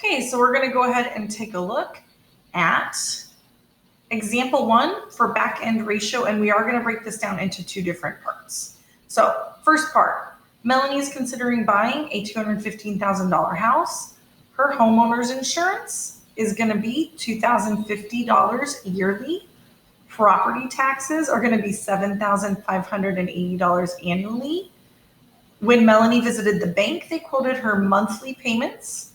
Okay, so we're going to go ahead and take a look at example 1 for back-end ratio, and we are going to break this down into 2 different parts. So first part, Melanie is considering buying a $215,000 house. Her homeowner's insurance is going to be $2,050 yearly. Property taxes are going to be $7,580 annually. When Melanie visited the bank, they quoted her monthly payments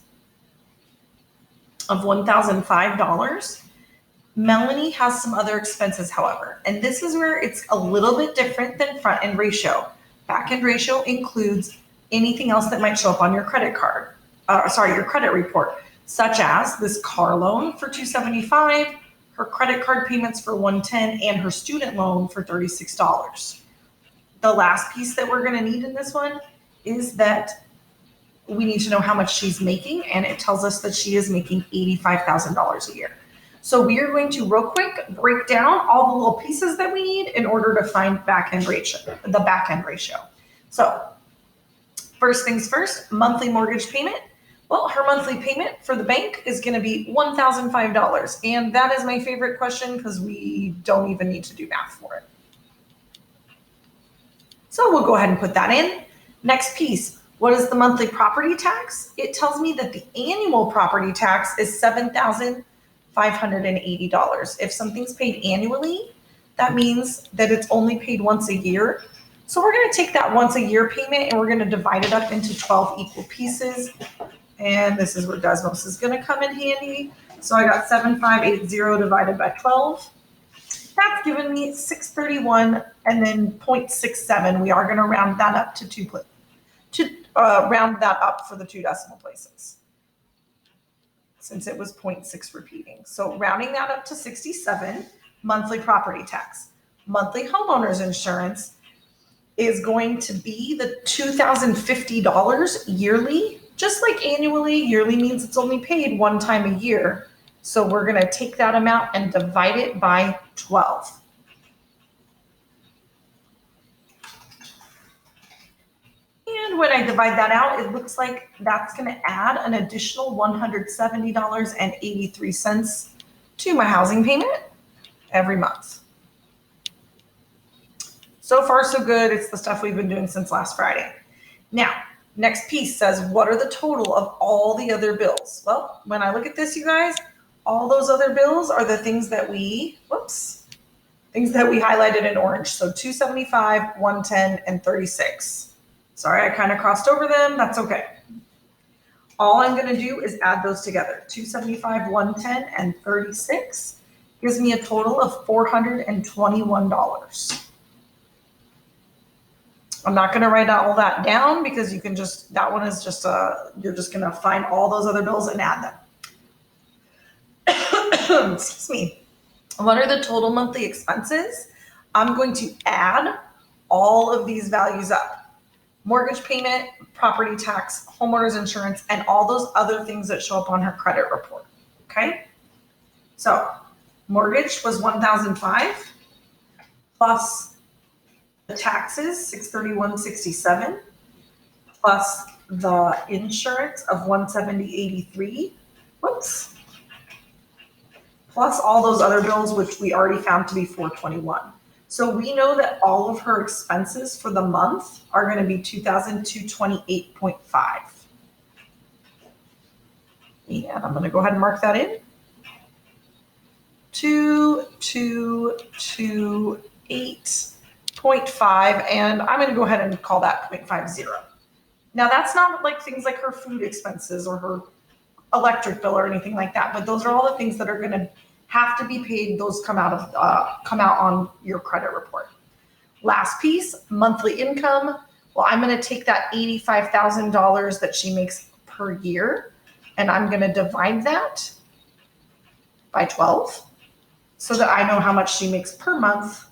of $1,005. Melanie has some other expenses, however, and this is where it's a little bit different than front-end ratio. Back-end ratio includes anything else that might show up on your credit card, your credit report, such as this car loan for $275, her credit card payments for $110, and her student loan for $36. The last piece that we're going to need in this one is that we need to know how much she's making, and it tells us that she is making $85,000 a year. So we are going to real quick break down all the little pieces that we need in order to find the back-end ratio. So first things first, monthly mortgage payment. Well, her monthly payment for the bank is going to be $1,005. And that is my favorite question because we don't even need to do math for it. So we'll go ahead and put that in. Next piece, what is the monthly property tax? It tells me that the annual property tax is $7,580. If something's paid annually, that means that it's only paid once a year. So we're going to take that once a year payment and we're going to divide it up into 12 equal pieces. And this is where Desmos is going to come in handy. So I got 7,580 divided by 12. That's given me 631 and then 0.67. We are going to round that up to round that up for the 2 decimal places, since it was 0.6 repeating. So rounding that up to 67, monthly property tax. Monthly homeowner's insurance is going to be the $2,050 yearly, just like annually. Yearly means it's only paid one time a year. So we're going to take that amount and divide it by 12. And when I divide that out, it looks like that's going to add an additional $170.83 to my housing payment every month. So far, so good. It's the stuff we've been doing since last Friday. Now, next piece says, what are the total of all the other bills? Well, when I look at this, you guys, all those other bills are the things that we highlighted in orange. So 275, 110, and 36. Sorry, I kind of crossed over them. That's okay. All I'm going to do is add those together. 275, 110, and 36 gives me a total of $421. I'm not going to write all that down because you can just, that one is just you're just going to find all those other bills and add them. Excuse me. What are the total monthly expenses? I'm going to add all of these values up. Mortgage payment, property tax, homeowner's insurance, and all those other things that show up on her credit report. Okay? So mortgage was $1,005 plus the taxes, $631.67, plus the insurance of $170.83. Whoops. Plus all those other bills, which we already found to be $421. So we know that all of her expenses for the month are going to be $2,228.5. And I'm going to go ahead and mark that in. 2,228.5, and I'm going to go ahead and call that 0.50. Now that's not like things like her food expenses or her electric bill or anything like that, but those are all the things that are going to have to be paid. Those come out on your credit report. Last piece, monthly income. Well, I'm going to take that $85,000 that she makes per year, and I'm going to divide that by 12 so that I know how much she makes per month.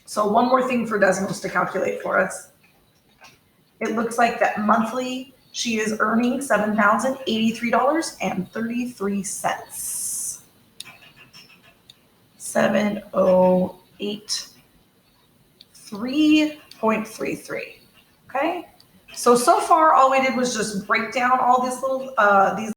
So one more thing for Desmos to calculate for us. It looks like that monthly she is earning $7,083.33. 7,083.33. Okay. So far all we did was just break down all these little